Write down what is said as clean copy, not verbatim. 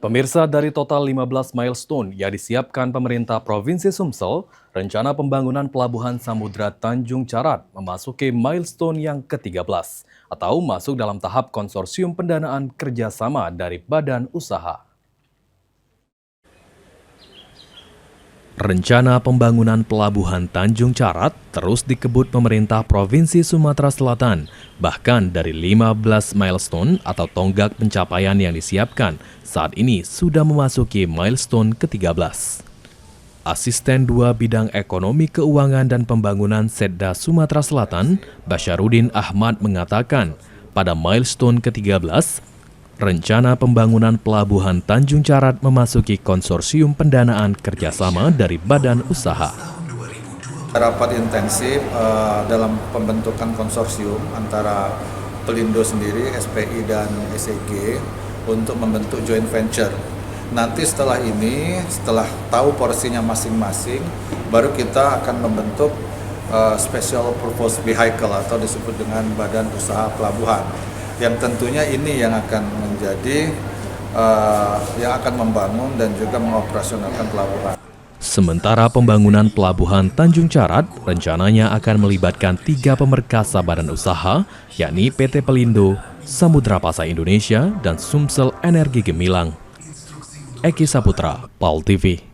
Pemirsa, dari total 15 milestone yang disiapkan pemerintah Provinsi Sumsel, rencana pembangunan Pelabuhan Samudra Tanjung Carat memasuki milestone yang ke-13 atau masuk dalam tahap konsorsium pendanaan kerjasama dari badan usaha. Rencana pembangunan Pelabuhan Tanjung Carat terus dikebut pemerintah Provinsi Sumatera Selatan. Bahkan dari 15 milestone atau tonggak pencapaian yang disiapkan, saat ini sudah memasuki milestone ke-13. Asisten 2 Bidang Ekonomi Keuangan dan Pembangunan Setda Sumatera Selatan, Basyarudin Ahmad mengatakan, pada milestone ke-13, rencana pembangunan Pelabuhan Tanjung Carat memasuki konsorsium pendanaan kerjasama dari badan usaha. Rapat intensif dalam pembentukan konsorsium antara Pelindo sendiri, SPI dan SEG untuk membentuk joint venture. Nanti setelah ini, setelah tahu porsinya masing-masing, baru kita akan membentuk special purpose vehicle atau disebut dengan badan usaha pelabuhan. Yang tentunya ini yang akan menjadi yang akan membangun dan juga mengoperasionalkan pelabuhan. Sementara pembangunan Pelabuhan Tanjung Carat rencananya akan melibatkan 3 pemerkasa badan usaha, yakni PT Pelindo, Samudra Pasai Indonesia, dan Sumsel Energi Gemilang. Eki Saputra, PAL TV.